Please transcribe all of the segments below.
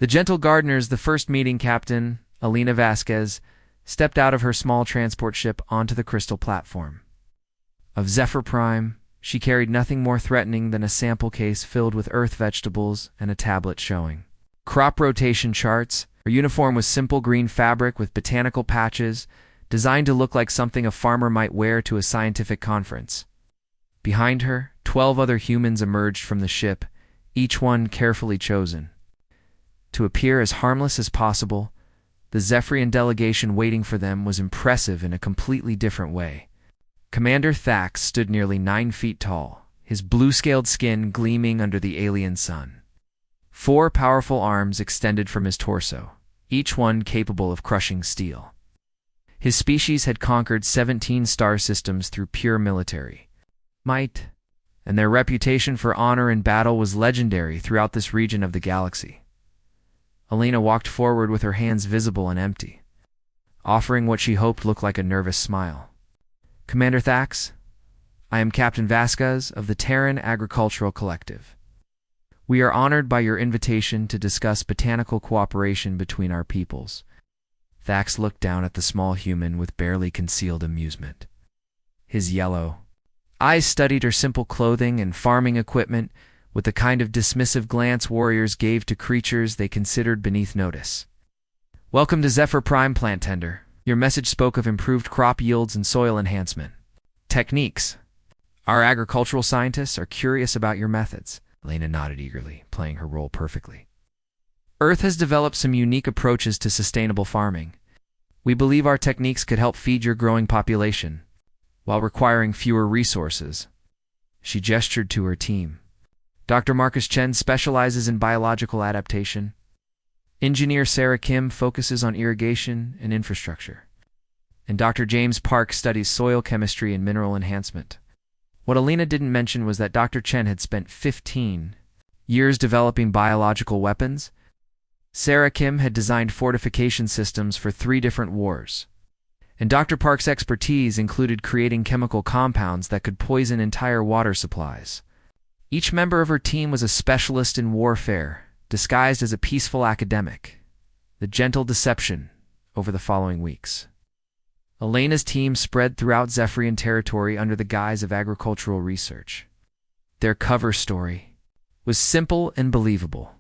The gentle gardeners, the first meeting captain, Alina Vasquez, stepped out of her small transport ship onto the crystal platform. Of Zephyr Prime, she carried nothing more threatening than a sample case filled with earth vegetables and a tablet showing crop rotation charts. Her uniform was simple green fabric with botanical patches, designed to look like something a farmer might wear to a scientific conference. Behind her, 12 other humans emerged from the ship, each one carefully chosen. To appear as harmless as possible, the Zephyrian delegation waiting for them was impressive in a completely different way. Commander Thax stood nearly 9 feet tall, his blue-scaled skin gleaming under the alien sun. 4 powerful arms extended from his torso, each one capable of crushing steel. His species had conquered 17 star systems through pure military might, and their reputation for honor in battle was legendary throughout this region of the galaxy. Alina walked forward with her hands visible and empty, offering what she hoped looked like a nervous smile. "Commander Thax, I am Captain Vasquez of the Terran Agricultural Collective. We are honored by your invitation to discuss botanical cooperation between our peoples." Thax looked down at the small human with barely concealed amusement. His yellow eyes studied her simple clothing and farming equipment with the kind of dismissive glance warriors gave to creatures they considered beneath notice. "Welcome to Zephyr Prime, Plant Tender. Your message spoke of improved crop yields and soil enhancement techniques. Our agricultural scientists are curious about your methods." Lena nodded eagerly, playing her role perfectly. "Earth has developed some unique approaches to sustainable farming. We believe our techniques could help feed your growing population, while requiring fewer resources." She gestured to her team. "Dr. Marcus Chen specializes in biological adaptation. Engineer Sarah Kim focuses on irrigation and infrastructure. And Dr. James Park studies soil chemistry and mineral enhancement." What Alina didn't mention was that Dr. Chen had spent 15 years developing biological weapons. Sarah Kim had designed fortification systems for 3 different wars. And Dr. Park's expertise included creating chemical compounds that could poison entire water supplies. Each member of her team was a specialist in warfare, disguised as a peaceful academic. The gentle deception over the following weeks. Elena's team spread throughout Zephyrian territory under the guise of agricultural research. Their cover story was simple and believable.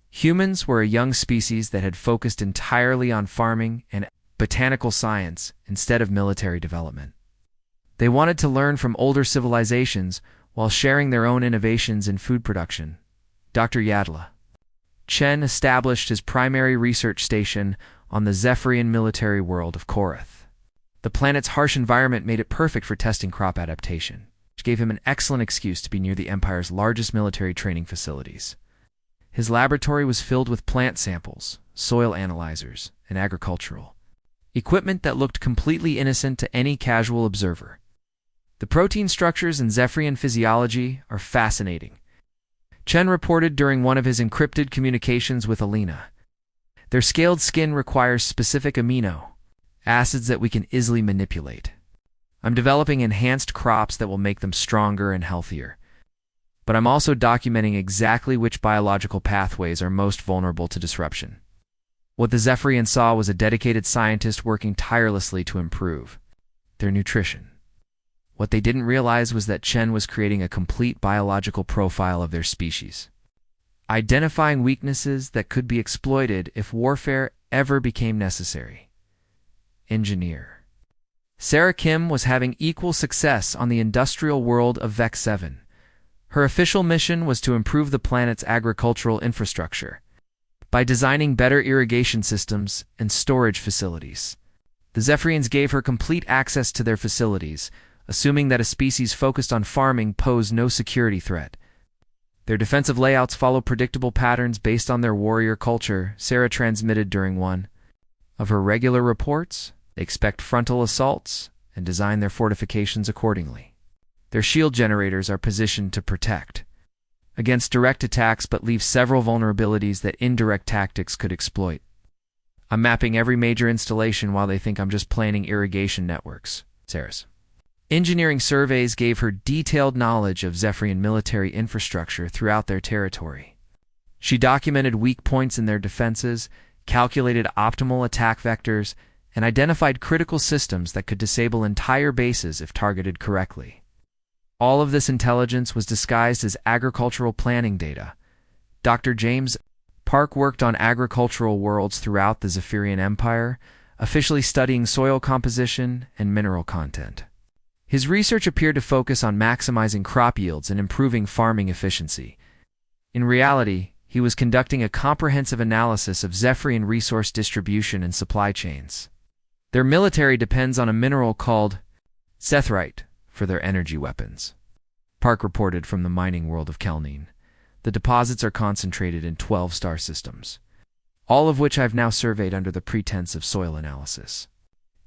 Humans were a young species that had focused entirely on farming and botanical science instead of military development. They wanted to learn from older civilizations while sharing their own innovations in food production. Dr. Yadla Chen established his primary research station on the Zephyrian military world of Korath. The planet's harsh environment made it perfect for testing crop adaptation, which gave him an excellent excuse to be near the Empire's largest military training facilities. His laboratory was filled with plant samples, soil analyzers, and agricultural equipment that looked completely innocent to any casual observer. The protein structures in Zephyrian physiology are fascinating, Chen reported during one of his encrypted communications with Alina. Their scaled skin requires specific amino acids that we can easily manipulate. I'm developing enhanced crops that will make them stronger and healthier. But I'm also documenting exactly which biological pathways are most vulnerable to disruption. What the Zephyrians saw was a dedicated scientist working tirelessly to improve their nutrition. What they didn't realize was that Chen was creating a complete biological profile of their species, identifying weaknesses that could be exploited if warfare ever became necessary. Engineer Sarah Kim was having equal success on the industrial world of Vex 7. Her official mission was to improve the planet's agricultural infrastructure by designing better irrigation systems and storage facilities. The Zephyrians gave her complete access to their facilities, assuming that a species focused on farming posed no security threat. Their defensive layouts follow predictable patterns based on their warrior culture, Sarah transmitted during one of her regular reports. They expect frontal assaults and design their fortifications accordingly. Their shield generators are positioned to protect against direct attacks but leave several vulnerabilities that indirect tactics could exploit. I'm mapping every major installation while they think I'm just planning irrigation networks. Sarah's engineering surveys gave her detailed knowledge of Zephyrian military infrastructure throughout their territory. She documented weak points in their defenses, calculated optimal attack vectors, and identified critical systems that could disable entire bases if targeted correctly. All of this intelligence was disguised as agricultural planning data. Dr. James Park worked on agricultural worlds throughout the Zephyrian Empire, officially studying soil composition and mineral content. His research appeared to focus on maximizing crop yields and improving farming efficiency. In reality, he was conducting a comprehensive analysis of Zephyrian resource distribution and supply chains. Their military depends on a mineral called Sethrite for their energy weapons. Park reported from the mining world of Kelnine. The deposits are concentrated in 12 star systems, all of which I've now surveyed under the pretense of soil analysis.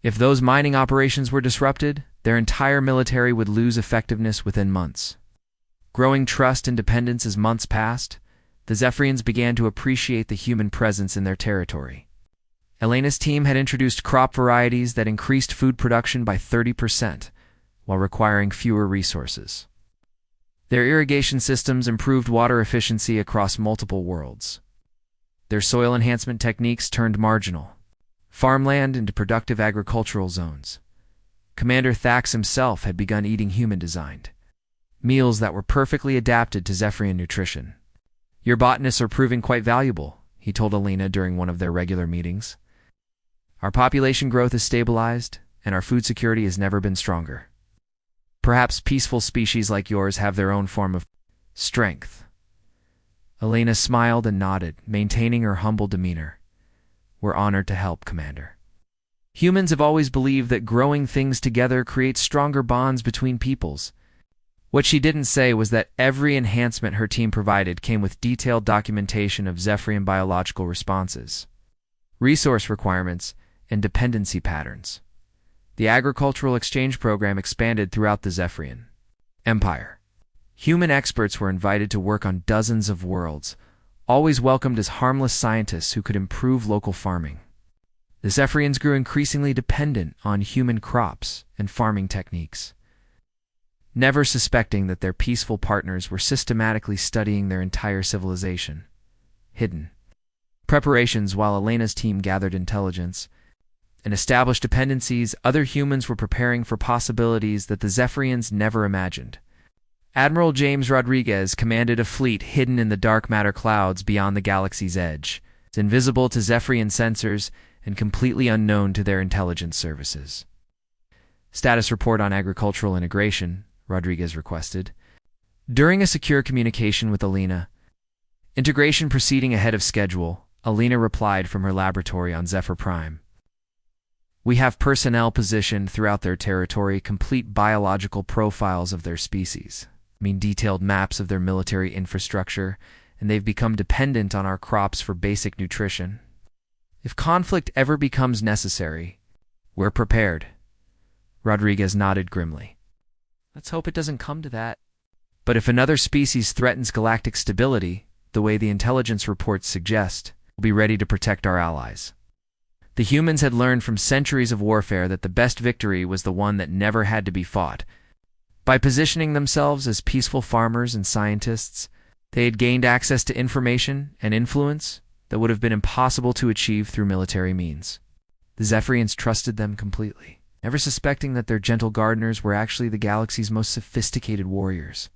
If those mining operations were disrupted, their entire military would lose effectiveness within months. Growing trust and dependence as months passed, the Zephyrians began to appreciate the human presence in their territory. Elena's team had introduced crop varieties that increased food production by 30%, while requiring fewer resources. Their irrigation systems improved water efficiency across multiple worlds. Their soil enhancement techniques turned marginal farmland into productive agricultural zones. Commander Thax himself had begun eating human-designed meals that were perfectly adapted to Zephyrian nutrition. "Your botanists are proving quite valuable," he told Elena during one of their regular meetings. "Our population growth is stabilized, and our food security has never been stronger. Perhaps peaceful species like yours have their own form of strength." Elena smiled and nodded, maintaining her humble demeanor. "We're honored to help, Commander. Humans have always believed that growing things together creates stronger bonds between peoples." What she didn't say was that every enhancement her team provided came with detailed documentation of Zephyrian biological responses, resource requirements, and dependency patterns. The agricultural exchange program expanded throughout the Zephyrian Empire. Human experts were invited to work on dozens of worlds, always welcomed as harmless scientists who could improve local farming. The Zephyrians grew increasingly dependent on human crops and farming techniques, never suspecting that their peaceful partners were systematically studying their entire civilization. Hidden preparations while Elena's team gathered intelligence and established dependencies, other humans were preparing for possibilities that the Zephyrians never imagined. Admiral James Rodriguez commanded a fleet hidden in the dark matter clouds beyond the galaxy's edge, invisible to Zephyrian sensors and completely unknown to their intelligence services. "Status report on agricultural integration," Rodriguez requested. During a secure communication with Elena, integration proceeding ahead of schedule, Elena replied from her laboratory on Zephyr Prime. "We have personnel positioned throughout their territory, complete biological profiles of their species, detailed maps of their military infrastructure, and they've become dependent on our crops for basic nutrition. If conflict ever becomes necessary, we're prepared." Rodriguez nodded grimly. "Let's hope it doesn't come to that. But if another species threatens galactic stability, the way the intelligence reports suggest, we'll be ready to protect our allies." The humans had learned from centuries of warfare that the best victory was the one that never had to be fought. By positioning themselves as peaceful farmers and scientists, they had gained access to information and influence that would have been impossible to achieve through military means. The Zephyrians trusted them completely, never suspecting that their gentle gardeners were actually the galaxy's most sophisticated warriors.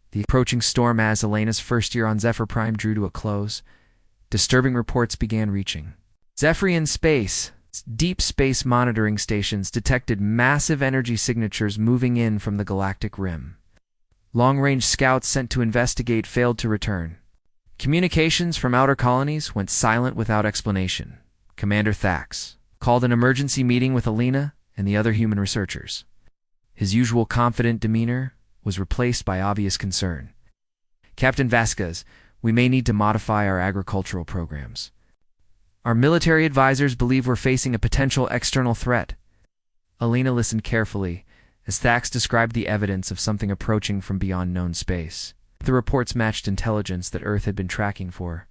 The approaching storm as Elena's first year on Zephyr Prime drew to a close, disturbing reports began reaching. Zephyrian space, deep space monitoring stations detected massive energy signatures moving in from the galactic rim. Long-range scouts sent to investigate failed to return. Communications from outer colonies went silent without explanation. Commander Thax called an emergency meeting with Elena and the other human researchers. His usual confident demeanor was replaced by obvious concern. "Captain Vasquez, we may need to modify our agricultural programs. Our military advisors believe we're facing a potential external threat." Elena listened carefully as Thax described the evidence of something approaching from beyond known space. The reports matched intelligence that Earth had been tracking for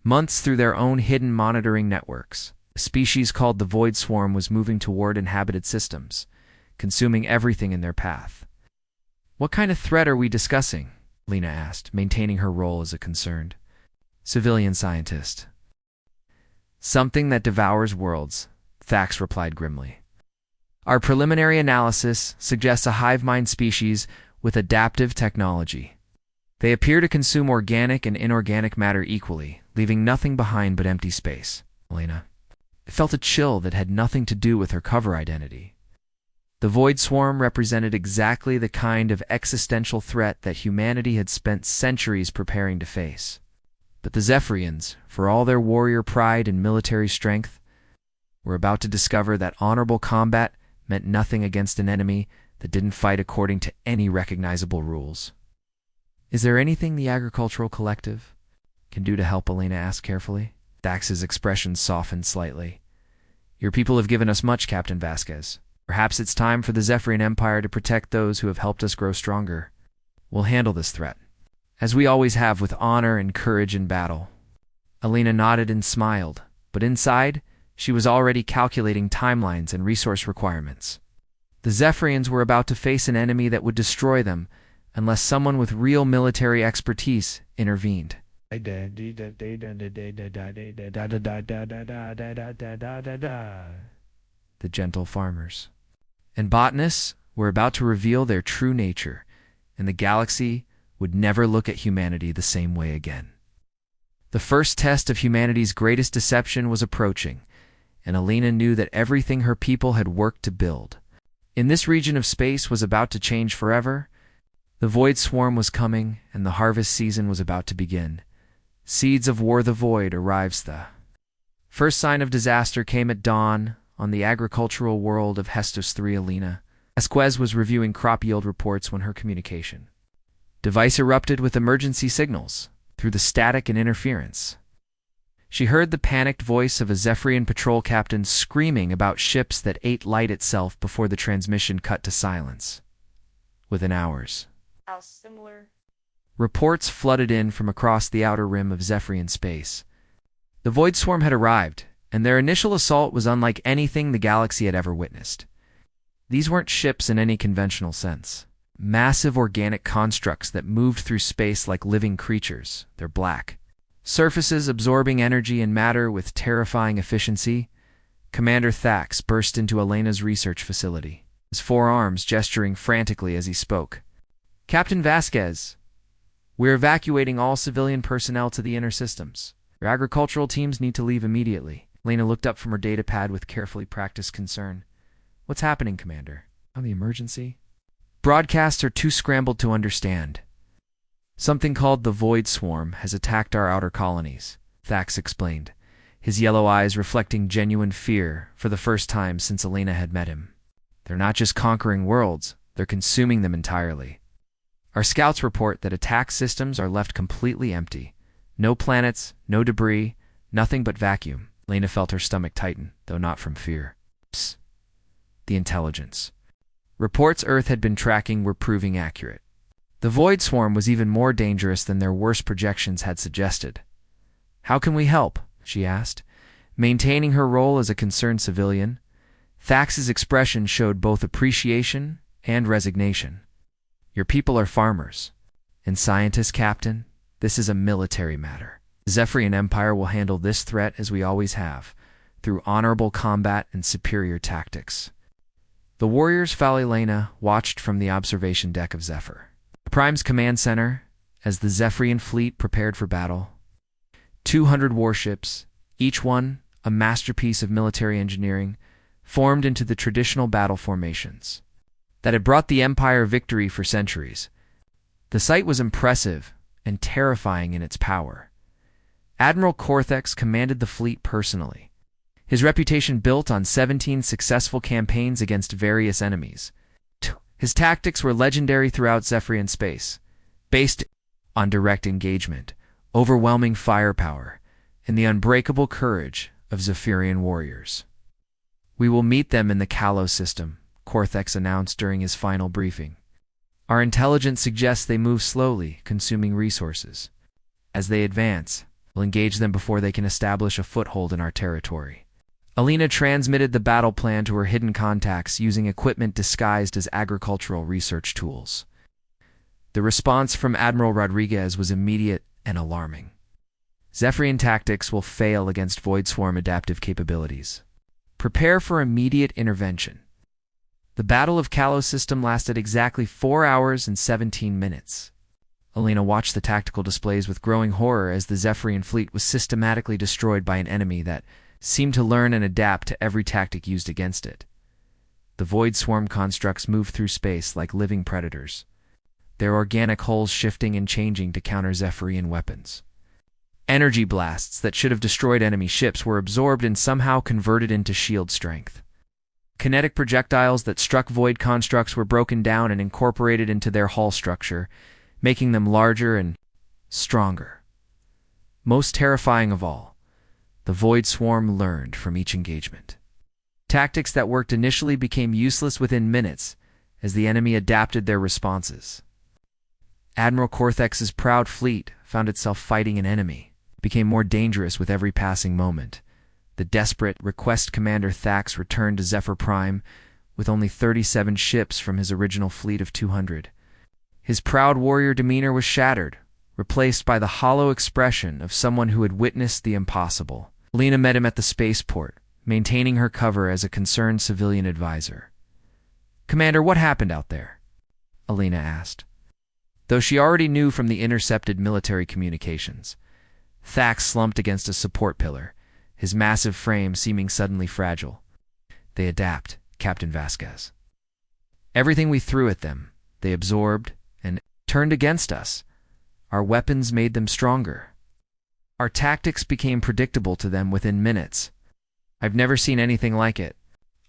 months through their own hidden monitoring networks. A species called the Void Swarm was moving toward inhabited systems, consuming everything in their path. "What kind of threat are we discussing?" Lena asked, maintaining her role as a concerned Civilian scientist. Something that devours worlds, Thax replied grimly. Our preliminary analysis suggests a hive mind species with adaptive technology. They appear to consume organic and inorganic matter equally, leaving nothing behind but empty space. Elena felt a chill that had nothing to do with her cover identity. The Void Swarm represented exactly the kind of existential threat that humanity had spent centuries preparing to face. But the Zephyrians, for all their warrior pride and military strength, were about to discover that honorable combat meant nothing against an enemy that didn't fight according to any recognizable rules. Is there anything the Agricultural Collective can do to help? Elena asked carefully. Thax's expression softened slightly. Your people have given us much, Captain Vasquez. Perhaps it's time for the Zephyrian Empire to protect those who have helped us grow stronger. We'll handle this threat, as we always have, with honor and courage in battle. Elena nodded and smiled, but inside, she was already calculating timelines and resource requirements. The Zephyrians were about to face an enemy that would destroy them unless someone with real military expertise intervened. The gentle farmers and botanists were about to reveal their true nature, and the galaxy would never look at humanity the same way again. The first test of humanity's greatest deception was approaching, and Elena knew that everything her people had worked to build in this region of space was about to change forever. The Void Swarm was coming, and the harvest season was about to begin. Seeds of War the Void arrives. The first sign of disaster came at dawn on the agricultural world of Hestos 3. Elena Vasquez was reviewing crop yield reports when her communication device erupted with emergency signals through the static and interference. She heard the panicked voice of a Zephyrian patrol captain screaming about ships that ate light itself before the transmission cut to silence. Within hours, similar reports flooded in from across the outer rim of Zephyrian space. The Void Swarm had arrived, and their initial assault was unlike anything the galaxy had ever witnessed. These weren't ships in any conventional sense. Massive organic constructs that moved through space like living creatures. Their black surfaces absorbing energy and matter with terrifying efficiency. Commander Thax burst into Elena's research facility, his forearms gesturing frantically as he spoke. Captain Vasquez, we're evacuating all civilian personnel to the inner systems. Your agricultural teams need to leave immediately. Elena looked up from her data pad with carefully practiced concern. What's happening, Commander? On the emergency? Broadcasts are too scrambled to understand. Something called the Void Swarm has attacked our outer colonies, Thax explained, his yellow eyes reflecting genuine fear for the first time since Elena had met him. They're not just conquering worlds, they're consuming them entirely. Our scouts report that attack systems are left completely empty. No planets, no debris, nothing but vacuum. Elena felt her stomach tighten, though not from fear. Psst. The intelligence reports Earth had been tracking were proving accurate. The Void Swarm was even more dangerous than their worst projections had suggested. How can we help? She asked, maintaining her role as a concerned civilian. Thax's expression showed both appreciation and resignation. Your people are farmers. And scientists, Captain, this is a military matter. The Zephyrian Empire will handle this threat as we always have, through honorable combat and superior tactics. The warriors Elena watched from the observation deck of Zephyr, the Prime's command center, as the Zephyrian fleet prepared for battle. 200 warships, each one a masterpiece of military engineering, formed into the traditional battle formations that had brought the Empire victory for centuries. The sight was impressive and terrifying in its power. Admiral Corthex commanded the fleet personally, his reputation built on 17 successful campaigns against various enemies. His tactics were legendary throughout Zephyrian space, based on direct engagement, overwhelming firepower, and the unbreakable courage of Zephyrian warriors. We will meet them in the Kalos system, Corthex announced during his final briefing. Our intelligence suggests they move slowly, consuming resources. As they advance, we'll engage them before they can establish a foothold in our territory. Elena transmitted the battle plan to her hidden contacts using equipment disguised as agricultural research tools. The response from Admiral Rodriguez was immediate and alarming. Zephyrian tactics will fail against Void Swarm adaptive capabilities. Prepare for immediate intervention. The Battle of Kalos system lasted exactly 4 hours and 17 minutes. Alina watched the tactical displays with growing horror as the Zephyrian fleet was systematically destroyed by an enemy that seemed to learn and adapt to every tactic used against it. The Void Swarm constructs moved through space like living predators, their organic hulls shifting and changing to counter Zephyrian weapons. Energy blasts that should have destroyed enemy ships were absorbed and somehow converted into shield strength. Kinetic projectiles that struck void constructs were broken down and incorporated into their hull structure, making them larger and stronger. Most terrifying of all, the Void Swarm learned from each engagement. Tactics that worked initially became useless within minutes as the enemy adapted their responses. Admiral Corthex's proud fleet found itself fighting an enemy, became more dangerous with every passing moment. The desperate request Commander Thax returned to Zephyr Prime with only 37 ships from his original fleet of 200. His proud warrior demeanor was shattered, replaced by the hollow expression of someone who had witnessed the impossible. Alina met him at the spaceport, maintaining her cover as a concerned civilian advisor. "Commander, what happened out there?" Alina asked. Though she already knew from the intercepted military communications, Thax slumped against a support pillar, his massive frame seeming suddenly fragile. "They adapt, Captain Vasquez. Everything we threw at them, they absorbed and turned against us. Our weapons made them stronger. Our tactics became predictable to them within minutes. I've never seen anything like it."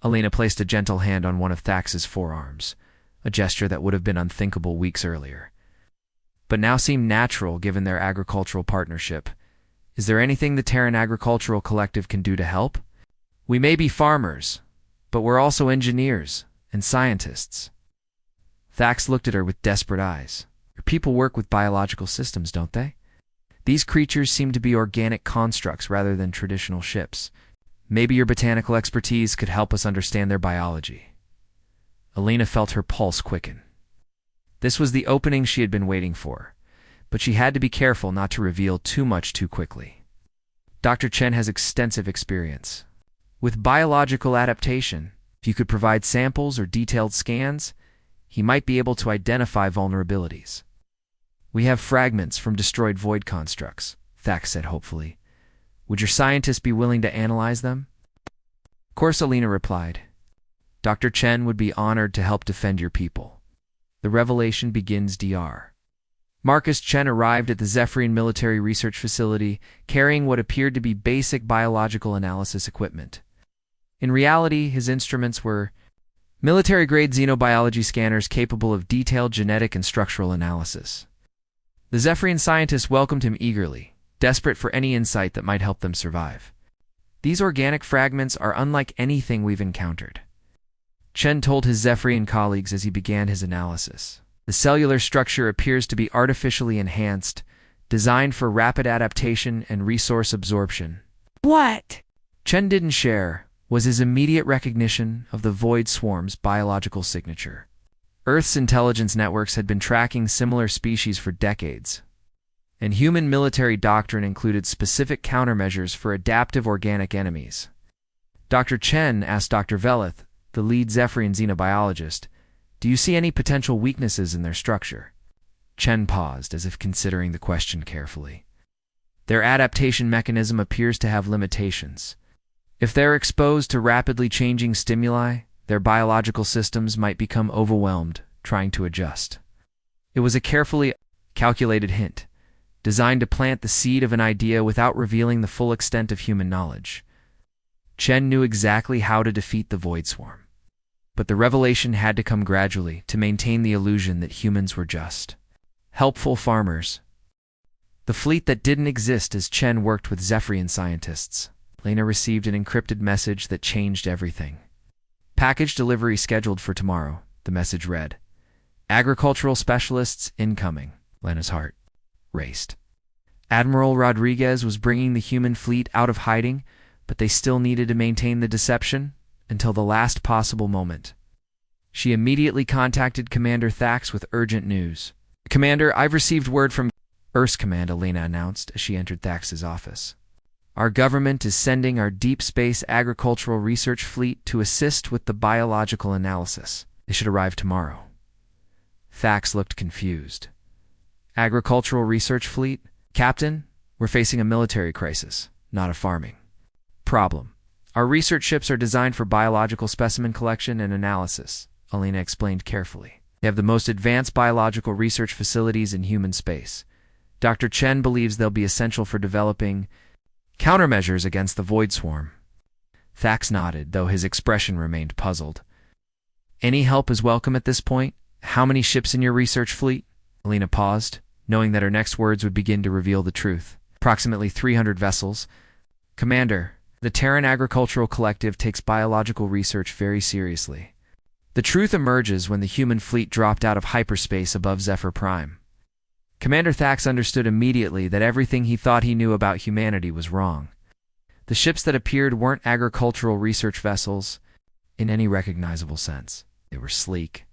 Alina placed a gentle hand on one of Thax's forearms, a gesture that would have been unthinkable weeks earlier, but now seemed natural given their agricultural partnership. "Is there anything the Terran Agricultural Collective can do to help? We may be farmers, but we're also engineers and scientists." Thax looked at her with desperate eyes. "Your people work with biological systems, don't they? These creatures seem to be organic constructs rather than traditional ships. Maybe your botanical expertise could help us understand their biology." Alina felt her pulse quicken. This was the opening she had been waiting for, but she had to be careful not to reveal too much too quickly. Dr. Chen has extensive experience with biological adaptation. If you could provide samples or detailed scans, he might be able to identify vulnerabilities. "We have fragments from destroyed void constructs," Thax said hopefully. "Would your scientists be willing to analyze them?" "Of course," Alina replied. "Dr. Chen would be honored to help defend your people." The revelation begins. Dr. Marcus Chen arrived at the Zephyrian Military Research Facility carrying what appeared to be basic biological analysis equipment. In reality, his instruments were military-grade xenobiology scanners capable of detailed genetic and structural analysis. The Zephyrian scientists welcomed him eagerly, desperate for any insight that might help them survive. "These organic fragments are unlike anything we've encountered," Chen told his Zephyrian colleagues as he began his analysis. "The cellular structure appears to be artificially enhanced, designed for rapid adaptation and resource absorption." "What?" Chen didn't share was his immediate recognition of the Void Swarm's biological signature. Earth's intelligence networks had been tracking similar species for decades, and human military doctrine included specific countermeasures for adaptive organic enemies. Dr. Chen asked Dr. Veleth, the lead Zephyrian xenobiologist, "Do you see any potential weaknesses in their structure?" Chen paused, as if considering the question carefully. "Their adaptation mechanism appears to have limitations. If they're exposed to rapidly changing stimuli, their biological systems might become overwhelmed, trying to adjust." It was a carefully calculated hint, designed to plant the seed of an idea without revealing the full extent of human knowledge. Chen knew exactly how to defeat the Void Swarm, but the revelation had to come gradually to maintain the illusion that humans were just helpful farmers. The fleet that didn't exist as Chen worked with Zephyrian scientists. Lena received an encrypted message that changed everything. "Package delivery scheduled for tomorrow," the message read. "Agricultural specialists incoming." Lena's heart raced. Admiral Rodriguez was bringing the human fleet out of hiding, but they still needed to maintain the deception until the last possible moment. She immediately contacted Commander Thax with urgent news. "Commander, I've received word from..." Earth's Command, Alina announced as she entered Thax's office. Our government is sending our deep space agricultural research fleet to assist with the biological analysis. They should arrive tomorrow. Thax looked confused. Agricultural research fleet? Captain, we're facing a military crisis, not a farming problem. Our research ships are designed for biological specimen collection and analysis, Alina explained carefully. They have the most advanced biological research facilities in human space. Dr. Chen believes they'll be essential for developing countermeasures against the Void Swarm. Thax nodded, though his expression remained puzzled. Any help is welcome at this point? How many ships in your research fleet? Alina paused, knowing that her next words would begin to reveal the truth. Approximately 300 vessels. Commander, the Terran Agricultural Collective takes biological research very seriously. The truth emerges when the human fleet dropped out of hyperspace above Zephyr Prime. Commander Thax understood immediately that everything he thought he knew about humanity was wrong. The ships that appeared weren't agricultural research vessels in any recognizable sense. They were sleek,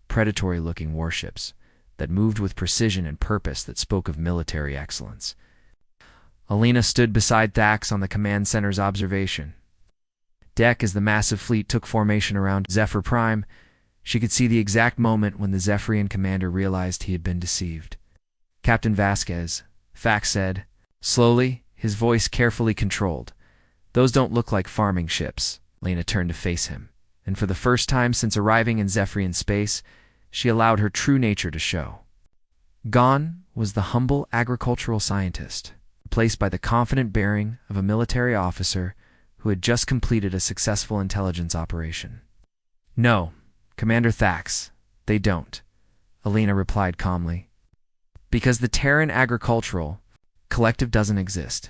predatory-looking warships that moved with precision and purpose that spoke of military excellence. Alina stood beside Thax on the command center's observation deck as the massive fleet took formation around Zephyr Prime. She could see the exact moment when the Zephyrian commander realized he had been deceived. Captain Vasquez, Thax said, slowly, his voice carefully controlled. Those don't look like farming ships. Alina turned to face him, and for the first time since arriving in Zephyrian space, she allowed her true nature to show. Gone was the humble agricultural scientist, replaced by the confident bearing of a military officer who had just completed a successful intelligence operation. No, Commander Thax, they don't, Alina replied calmly. Because the Terran Agricultural Collective doesn't exist.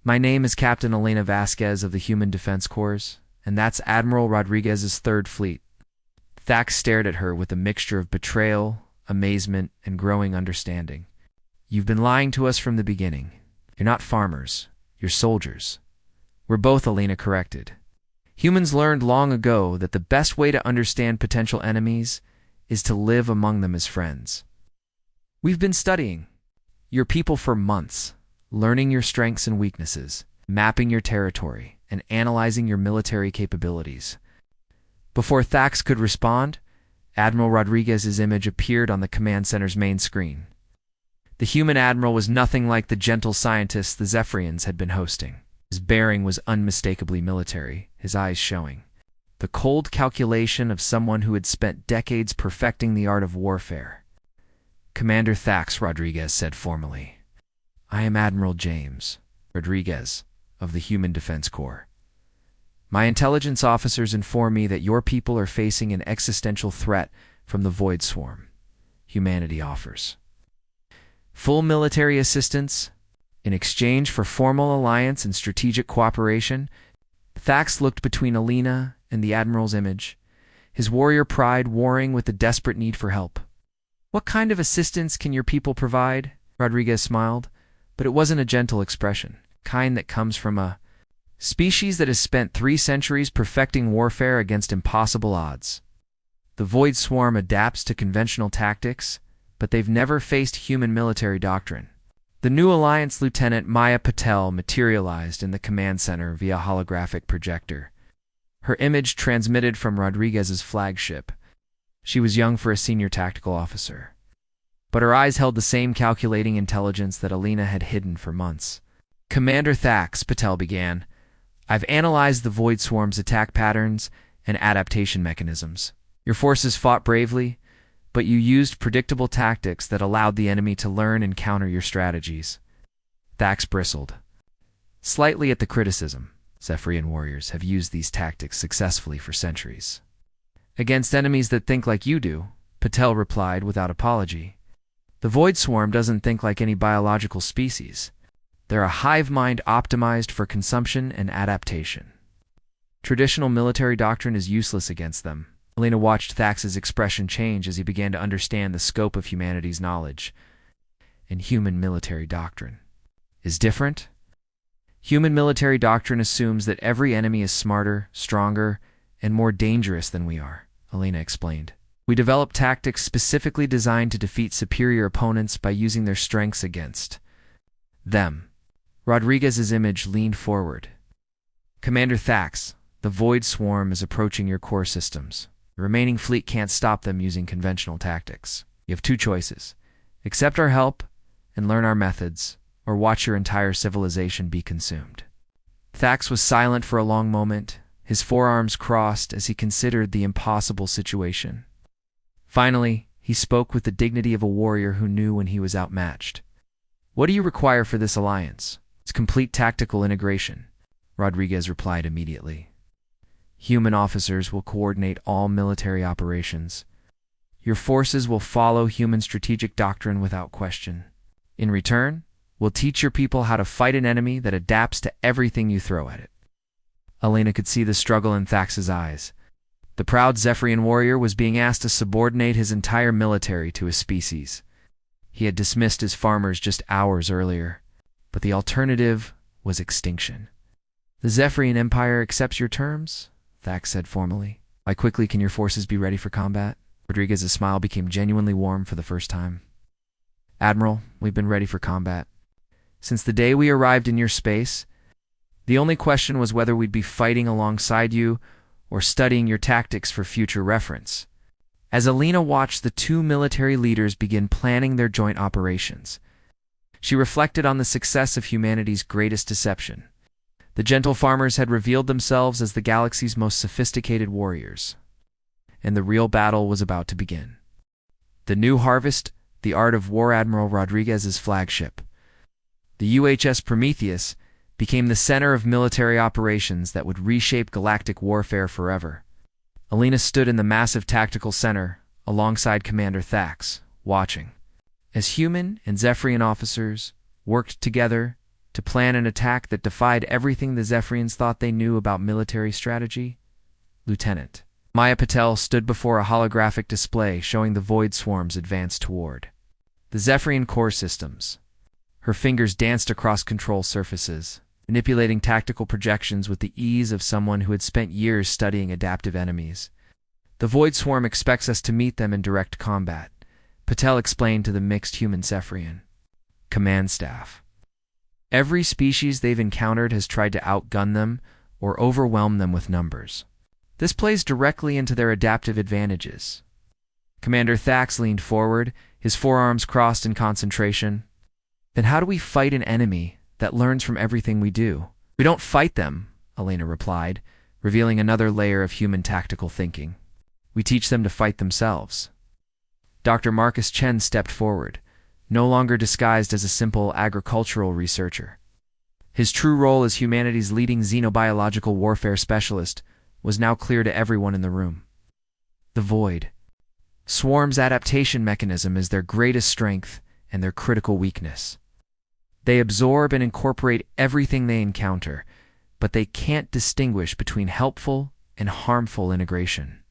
My name is Captain Alina Vasquez of the Human Defense Corps, and that's Admiral Rodriguez's Third Fleet. Thax stared at her with a mixture of betrayal, amazement, and growing understanding. You've been lying to us from the beginning. You're not farmers, you're soldiers. We're both, Alina corrected. Humans learned long ago that the best way to understand potential enemies is to live among them as friends. We've been studying your people for months, learning your strengths and weaknesses, mapping your territory, and analyzing your military capabilities. Before Thax could respond, Admiral Rodriguez's image appeared on the command center's main screen. The human admiral was nothing like the gentle scientists the Zephyrians had been hosting. His bearing was unmistakably military, his eyes showing the cold calculation of someone who had spent decades perfecting the art of warfare. Commander Thax, Rodriguez said formally. I am Admiral James Rodriguez of the Human Defense Corps. My intelligence officers inform me that your people are facing an existential threat from the Void Swarm humanity offers full military assistance in exchange for formal alliance and strategic cooperation. Thax looked between Alina and the Admiral's image, his warrior pride warring with the desperate need for help. What kind of assistance can your people provide? Rodriguez smiled, but it wasn't a gentle expression, kind that comes from a species that has spent 3 centuries perfecting warfare against impossible odds. The Void Swarm adapts to conventional tactics, but they've never faced human military doctrine. The new Alliance Lieutenant Maya Patel materialized in the command center via holographic projector. Her image transmitted from Rodriguez's flagship. She was young for a senior tactical officer, but her eyes held the same calculating intelligence that Alina had hidden for months. Commander Thax, Patel began, I've analyzed the Void Swarm's attack patterns and adaptation mechanisms. Your forces fought bravely, but you used predictable tactics that allowed the enemy to learn and counter your strategies. Thax bristled slightly at the criticism. Zephyrian warriors have used these tactics successfully for centuries. Against enemies that think like you do, Patel replied without apology. The Void Swarm doesn't think like any biological species. They're a hive mind optimized for consumption and adaptation. Traditional military doctrine is useless against them. Alina watched Thax's expression change as he began to understand the scope of humanity's knowledge. And human military doctrine is different. Human military doctrine assumes that every enemy is smarter, stronger, and more dangerous than we are, Alina explained. We develop tactics specifically designed to defeat superior opponents by using their strengths against them. Rodriguez's image leaned forward. Commander Thax, the Void Swarm is approaching your core systems. The remaining fleet can't stop them using conventional tactics. You have two choices. Accept our help and learn our methods, or watch your entire civilization be consumed. Thax was silent for a long moment, his forearms crossed as he considered the impossible situation. Finally, he spoke with the dignity of a warrior who knew when he was outmatched. What do you require for this alliance? It's complete tactical integration, Rodriguez replied immediately. Human officers will coordinate all military operations. Your forces will follow human strategic doctrine without question. In return, we'll teach your people how to fight an enemy that adapts to everything you throw at it. Elena could see the struggle in Thax's eyes. The proud Zephyrian warrior was being asked to subordinate his entire military to his species. He had dismissed his farmers just hours earlier, but the alternative was extinction. The Zephyrian Empire accepts your terms? Thax said formally. How quickly can your forces be ready for combat? Rodriguez's smile became genuinely warm for the first time. Admiral, we've been ready for combat. Since the day we arrived in your space, the only question was whether we'd be fighting alongside you or studying your tactics for future reference. As Alina watched the two military leaders begin planning their joint operations, she reflected on the success of humanity's greatest deception. The gentle farmers had revealed themselves as the galaxy's most sophisticated warriors, and the real battle was about to begin. The new harvest, the art of war, Admiral Rodriguez's flagship, the UHS Prometheus, became the center of military operations that would reshape galactic warfare forever. Alina stood in the massive tactical center, alongside Commander Thax, watching, as human and Zephyrian officers worked together to plan an attack that defied everything the Zephyrians thought they knew about military strategy. Lieutenant Maya Patel stood before a holographic display showing the void swarms advance toward the Zephyrian core systems. Her fingers danced across control surfaces, manipulating tactical projections with the ease of someone who had spent years studying adaptive enemies. The Void Swarm expects us to meet them in direct combat, Patel explained to the mixed human Zephyrian command staff. Every species they've encountered has tried to outgun them or overwhelm them with numbers. This plays directly into their adaptive advantages. Commander Thax leaned forward, his forearms crossed in concentration. Then how do we fight an enemy that learns from everything we do? We don't fight them, Elena replied, revealing another layer of human tactical thinking. We teach them to fight themselves. Dr. Marcus Chen stepped forward, no longer disguised as a simple agricultural researcher. His true role as humanity's leading xenobiological warfare specialist was now clear to everyone in the room. The Void Swarm's adaptation mechanism is their greatest strength and their critical weakness. They absorb and incorporate everything they encounter, but they can't distinguish between helpful and harmful integration.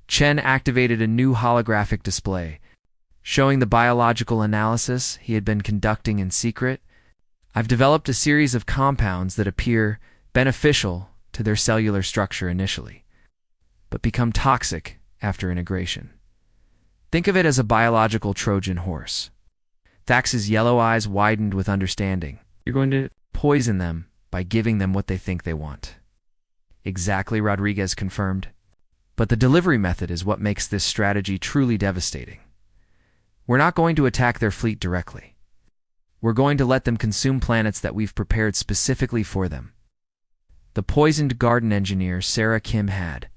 Chen activated a new holographic display, showing the biological analysis he had been conducting in secret. I've developed a series of compounds that appear beneficial to their cellular structure initially, but become toxic after integration. Think of it as a biological Trojan horse. Thax's yellow eyes widened with understanding. You're going to poison them by giving them what they think they want. Exactly, Rodriguez confirmed. But the delivery method is what makes this strategy truly devastating. We're not going to attack their fleet directly. We're going to let them consume planets that we've prepared specifically for them. The poisoned garden engineer Sarah Kim had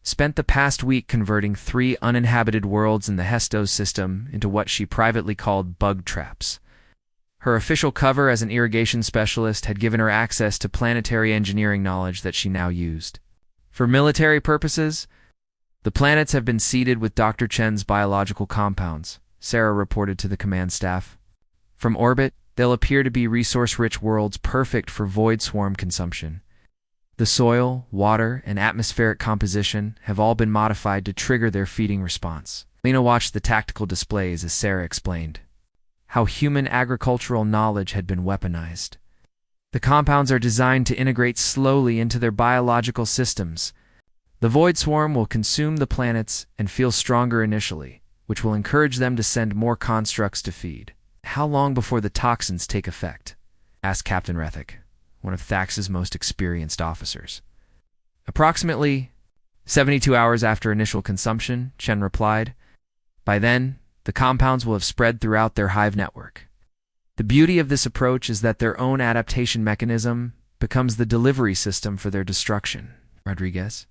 spent the past week converting 3 uninhabited worlds in the Hestos system into what she privately called bug traps. Her official cover as an irrigation specialist had given her access to planetary engineering knowledge that she now used. For military purposes, the planets have been seeded with Dr. Chen's biological compounds, Sarah reported to the command staff. From orbit, they'll appear to be resource-rich worlds perfect for void swarm consumption. The soil, water, and atmospheric composition have all been modified to trigger their feeding response. Lena watched the tactical displays as Sarah explained how human agricultural knowledge had been weaponized. The compounds are designed to integrate slowly into their biological systems, The Void Swarm will consume the planets and feel stronger initially, which will encourage them to send more constructs to feed. How long before the toxins take effect? Asked Captain Rethick, one of Thax's most experienced officers. Approximately 72 hours after initial consumption, Chen replied. By then, the compounds will have spread throughout their hive network. The beauty of this approach is that their own adaptation mechanism becomes the delivery system for their destruction. Rodriguez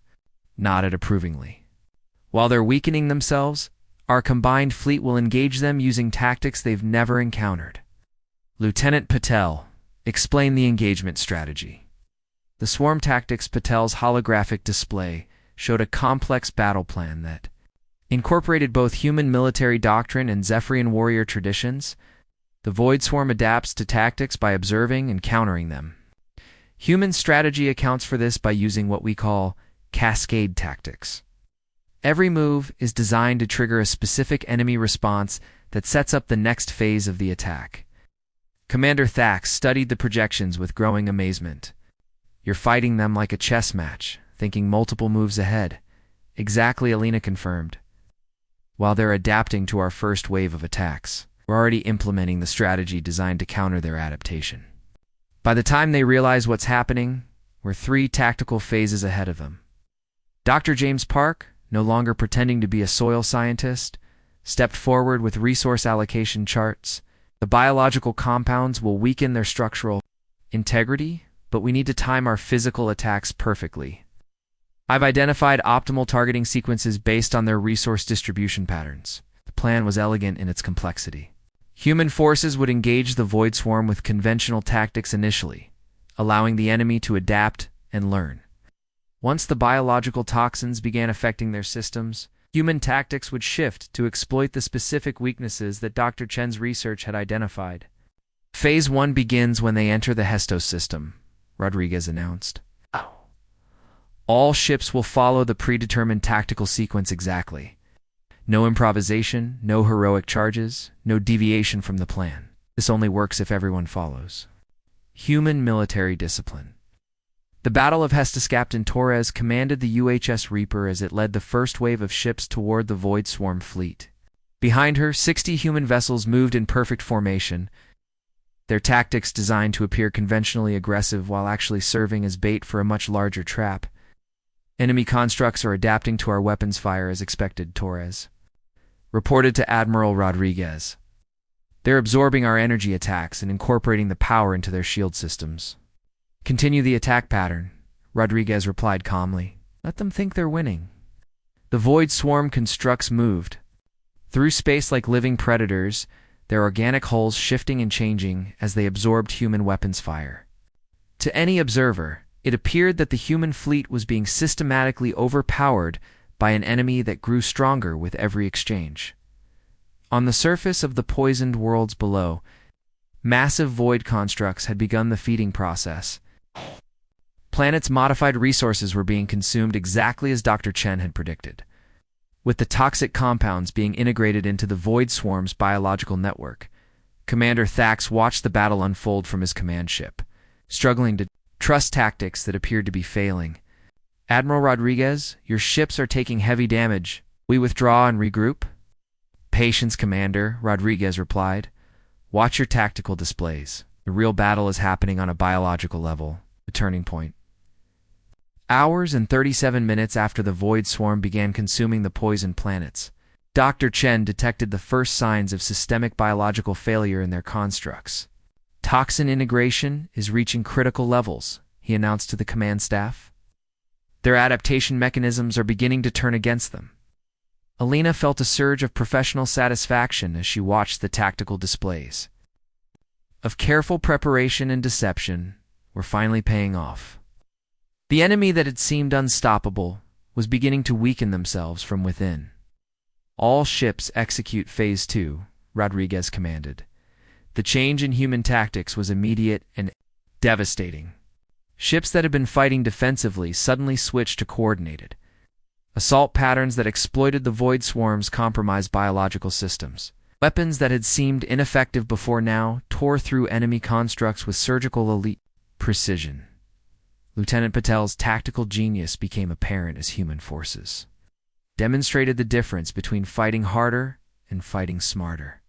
nodded approvingly. While they're weakening themselves, our combined fleet will engage them using tactics they've never encountered. Lieutenant Patel, explain the engagement strategy. The swarm tactics Patel's holographic display showed a complex battle plan that incorporated both human military doctrine and Zephyrian warrior traditions. The Void Swarm adapts to tactics by observing and countering them. Human strategy accounts for this by using what we call cascade tactics. Every move is designed to trigger a specific enemy response that sets up the next phase of the attack. Commander Thax studied the projections with growing amazement. You're fighting them like a chess match, thinking multiple moves ahead. Exactly, Alina confirmed. While they're adapting to our first wave of attacks, we're already implementing the strategy designed to counter their adaptation. By the time they realize what's happening, we're 3 tactical phases ahead of them. Dr. James Park, no longer pretending to be a soil scientist, stepped forward with resource allocation charts. The biological compounds will weaken their structural integrity, but we need to time our physical attacks perfectly. I've identified optimal targeting sequences based on their resource distribution patterns. The plan was elegant in its complexity. Human forces would engage the Void Swarm with conventional tactics initially, allowing the enemy to adapt and learn. Once the biological toxins began affecting their systems, human tactics would shift to exploit the specific weaknesses that Dr. Chen's research had identified. Phase 1 begins when they enter the Hestos system, Rodriguez announced. All ships will follow the predetermined tactical sequence exactly. No improvisation, no heroic charges, no deviation from the plan. This only works if everyone follows. Human military discipline. The Battle of Hestos. Captain Torres commanded the UHS Reaper as it led the first wave of ships toward the Void Swarm fleet. Behind her, 60 human vessels moved in perfect formation, their tactics designed to appear conventionally aggressive while actually serving as bait for a much larger trap. Enemy constructs are adapting to our weapons fire as expected, Torres reported to Admiral Rodriguez. They're absorbing our energy attacks and incorporating the power into their shield systems. Continue the attack pattern, Rodriguez replied calmly. Let them think they're winning. The Void Swarm constructs moved through space like living predators, their organic hulls shifting and changing as they absorbed human weapons fire. To any observer, it appeared that the human fleet was being systematically overpowered by an enemy that grew stronger with every exchange. On the surface of the poisoned worlds below, massive void constructs had begun the feeding process. Planet's modified resources were being consumed exactly as Dr. Chen had predicted, with the toxic compounds being integrated into the Void Swarm's biological network. Commander Thax watched the battle unfold from his command ship, struggling to trust tactics that appeared to be failing. Admiral Rodriguez, your ships are taking heavy damage. We withdraw and regroup? Patience, Commander, Rodriguez replied. Watch your tactical displays. The real battle is happening on a biological level, the turning point. Hours and 37 minutes after the Void Swarm began consuming the poisoned planets, Dr. Chen detected the first signs of systemic biological failure in their constructs. Toxin integration is reaching critical levels, he announced to the command staff. Their adaptation mechanisms are beginning to turn against them. Alina felt a surge of professional satisfaction as she watched the tactical displays of careful preparation and deception were finally paying off. The enemy that had seemed unstoppable was beginning to weaken themselves from within. All ships execute Phase 2, Rodriguez commanded. The change in human tactics was immediate and devastating. Ships that had been fighting defensively suddenly switched to coordinated assault patterns that exploited the Void Swarm's compromised biological systems. Weapons that had seemed ineffective before now tore through enemy constructs with surgical elite precision. Lieutenant Patel's tactical genius became apparent as human forces demonstrated the difference between fighting harder and fighting smarter.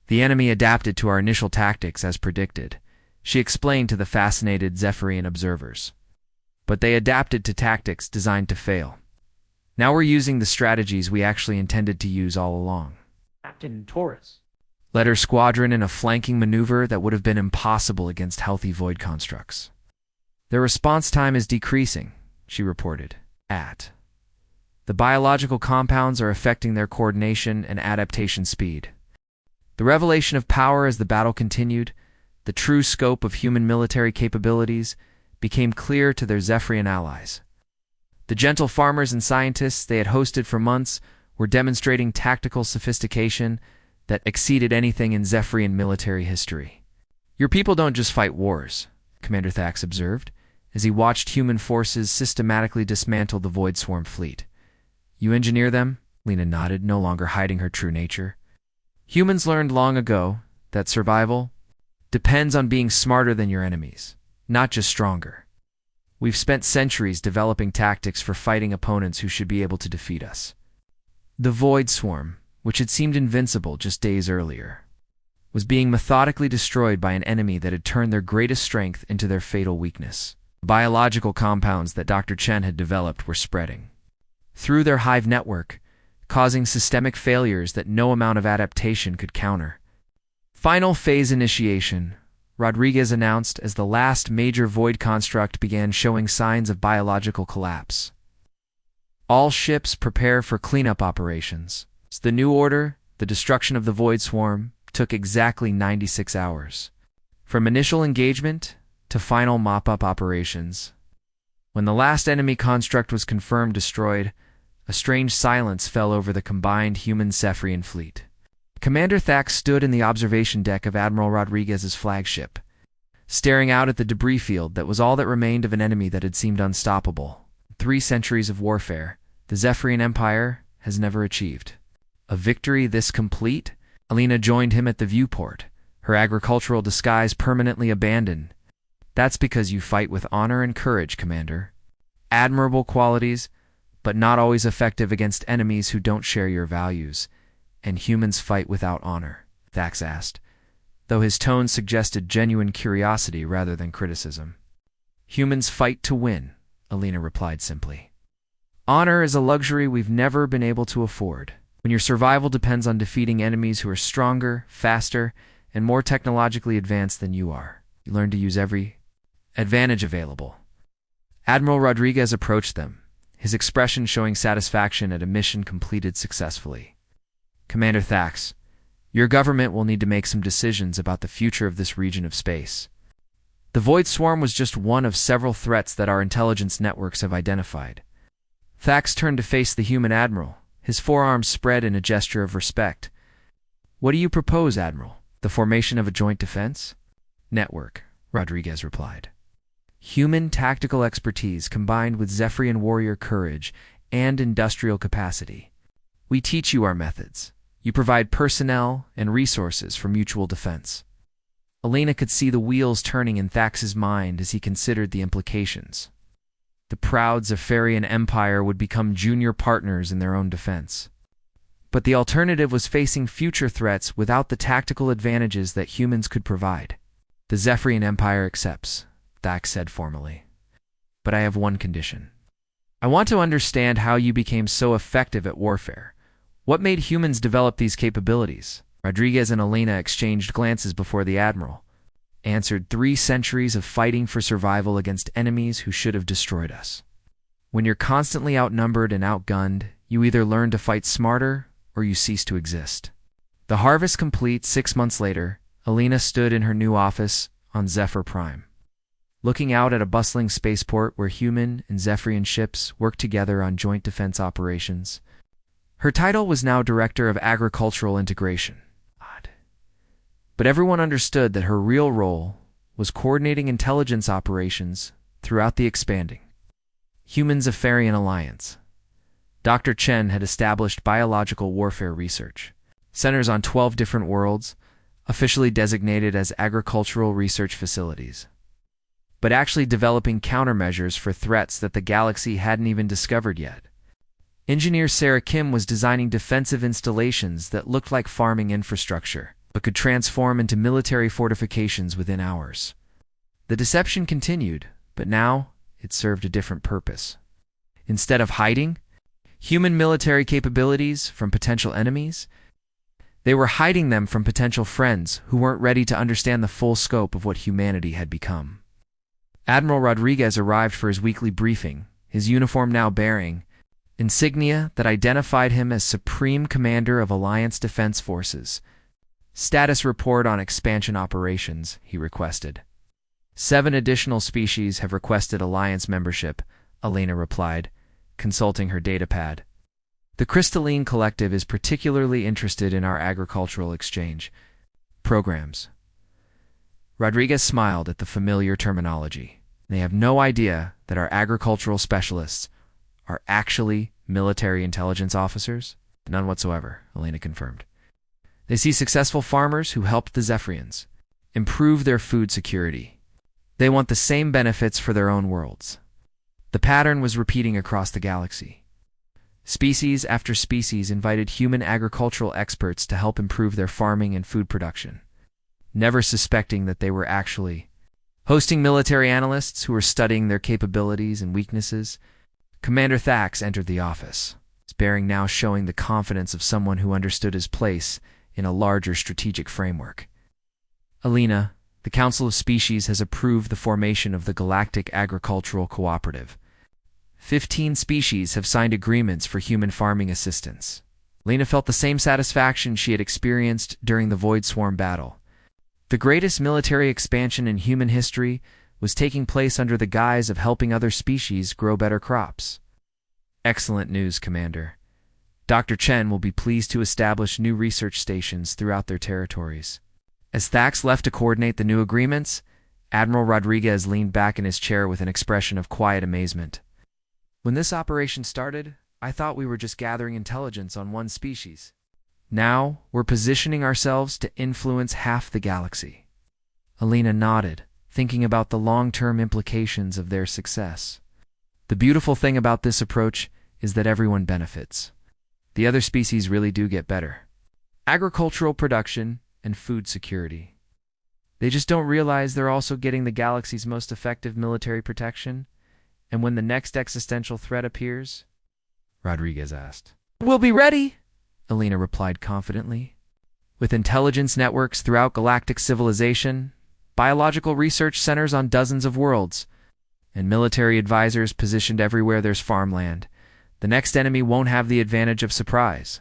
The enemy adapted to our initial tactics as predicted, she explained to the fascinated Zephyrian observers. But they adapted to tactics designed to fail. Now we're using the strategies we actually intended to use all along. Captain Taurus Led her squadron in a flanking maneuver that would have been impossible against healthy void constructs. Their response time is decreasing, she reported. The biological compounds are affecting their coordination and adaptation speed. The revelation of power as the battle continued, the true scope of human military capabilities, became clear to their Zephyrian allies. The gentle farmers and scientists they had hosted for months were demonstrating tactical sophistication that exceeded anything in Zephyrian military history. Your people don't just fight wars, Commander Thax observed, as he watched human forces systematically dismantle the Void Swarm fleet. You engineer them? Lena nodded, no longer hiding her true nature. Humans learned long ago that survival depends on being smarter than your enemies, not just stronger. We've spent centuries developing tactics for fighting opponents who should be able to defeat us. The Void Swarm, which had seemed invincible just days earlier, was being methodically destroyed by an enemy that had turned their greatest strength into their fatal weakness. Biological compounds that Dr. Chen had developed were spreading through their hive network, causing systemic failures that no amount of adaptation could counter. Final phase initiation, Rodriguez announced as the last major void construct began showing signs of biological collapse. All ships prepare for cleanup operations. The new order, the destruction of the Void Swarm, took exactly 96 hours. From initial engagement to final mop-up operations. When the last enemy construct was confirmed destroyed, a strange silence fell over the combined human-Zephyrian fleet. Commander Thax stood in the observation deck of Admiral Rodriguez's flagship, staring out at the debris field that was all that remained of an enemy that had seemed unstoppable. 3 centuries of warfare, the Zephyrian Empire has never achieved. A victory this complete? Alina joined him at the viewport, her agricultural disguise permanently abandoned. That's because you fight with honor and courage, Commander. Admirable qualities, but not always effective against enemies who don't share your values. And humans fight without honor, Thax asked, though his tone suggested genuine curiosity rather than criticism. Humans fight to win, Alina replied simply. Honor is a luxury we've never been able to afford. When your survival depends on defeating enemies who are stronger, faster, and more technologically advanced than you are, you learn to use every advantage available. Admiral Rodriguez approached them, his expression showing satisfaction at a mission completed successfully. Commander Thax, your government will need to make some decisions about the future of this region of space. The Void Swarm was just one of several threats that our intelligence networks have identified. Thax turned to face the human admiral, his forearms spread in a gesture of respect. What do you propose, Admiral? The formation of a joint defense network, Rodriguez replied. Human tactical expertise combined with Zephyrian warrior courage and industrial capacity. We teach you our methods. You provide personnel and resources for mutual defense. Alina could see the wheels turning in Thax's mind as he considered the implications. The proud Zephyrian Empire would become junior partners in their own defense. But the alternative was facing future threats without the tactical advantages that humans could provide. The Zephyrian Empire accepts, Thax said formally. But I have one condition. I want to understand how you became so effective at warfare. What made humans develop these capabilities? Rodriguez and Alina exchanged glances before the Admiral. Answered 3 centuries of fighting for survival against enemies who should have destroyed us. When you're constantly outnumbered and outgunned, you either learn to fight smarter or you cease to exist. The harvest complete 6 months later, Alina stood in her new office on Zephyr Prime, looking out at a bustling spaceport where human and Zephyrian ships worked together on joint defense operations. Her title was now Director of Agricultural Integration. But everyone understood that her real role was coordinating intelligence operations throughout the expanding Human-Zephyrian Alliance. Dr. Chen had established biological warfare research, centers on 12 different worlds, officially designated as agricultural research facilities. but actually developing countermeasures for threats that the galaxy hadn't even discovered yet. Engineer Sarah Kim was designing defensive installations that looked like farming infrastructure, but could transform into military fortifications within hours. The deception continued, but now it served a different purpose. Instead of hiding human military capabilities from potential enemies, they were hiding them from potential friends who weren't ready to understand the full scope of what humanity had become. Admiral Rodriguez arrived for his weekly briefing, his uniform now bearing insignia that identified him as Supreme Commander of Alliance Defense Forces. "Status report on expansion operations," he requested. 7 additional species have requested Alliance membership, Elena replied, consulting her datapad. "The Crystalline Collective is particularly interested in our agricultural exchange programs." Rodriguez smiled at the familiar terminology. "They have no idea that our agricultural specialists are actually military intelligence officers?" "None whatsoever," Elena confirmed. "They see successful farmers who helped the Zephyrians improve their food security. They want the same benefits for their own worlds." The pattern was repeating across the galaxy. Species after species invited human agricultural experts to help improve their farming and food production, never suspecting that they were actually hosting military analysts who were studying their capabilities and weaknesses. Commander Thax entered the office, his bearing now showing the confidence of someone who understood his place in a larger strategic framework. "Elena, the Council of Species has approved the formation of the Galactic Agricultural Cooperative. 15 species have signed agreements for human farming assistance." Elena felt the same satisfaction she had experienced during the Void Swarm battle. The greatest military expansion in human history was taking place under the guise of helping other species grow better crops. "Excellent news, Commander. Dr. Chen will be pleased to establish new research stations throughout their territories." As Thax left to coordinate the new agreements, Admiral Rodriguez leaned back in his chair with an expression of quiet amazement. "When this operation started, I thought we were just gathering intelligence on one species. Now we're positioning ourselves to influence half the galaxy." Elena nodded, thinking about the long-term implications of their success. "The beautiful thing about this approach is that everyone benefits. The other species really do get better. Agricultural production and food security. They just don't realize they're also getting the galaxy's most effective military protection. And when the next existential threat appears?" Rodriguez asked. "We'll be ready," Elena replied confidently. "With intelligence networks throughout galactic civilization, biological research centers on dozens of worlds, and military advisors positioned everywhere there's farmland, the next enemy won't have the advantage of surprise."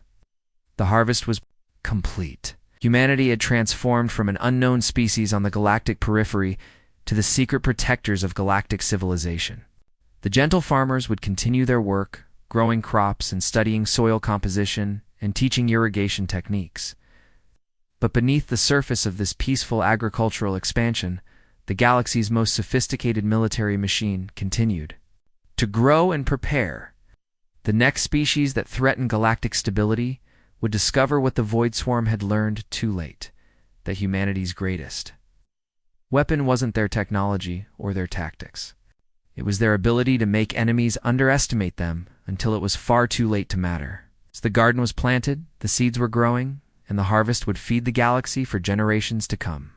The harvest was complete. Humanity had transformed from an unknown species on the galactic periphery to the secret protectors of galactic civilization. The gentle farmers would continue their work, growing crops and studying soil composition and teaching irrigation techniques. But beneath the surface of this peaceful agricultural expansion, the galaxy's most sophisticated military machine continued to grow and prepare. The next species that threatened galactic stability would discover what the Void Swarm had learned too late, that humanity's greatest weapon wasn't their technology or their tactics. It was their ability to make enemies underestimate them until it was far too late to matter. As the garden was planted, the seeds were growing, and the harvest would feed the galaxy for generations to come.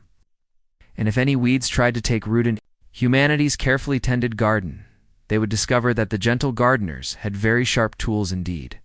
And if any weeds tried to take root in humanity's carefully tended garden, they would discover that the gentle gardeners had very sharp tools indeed.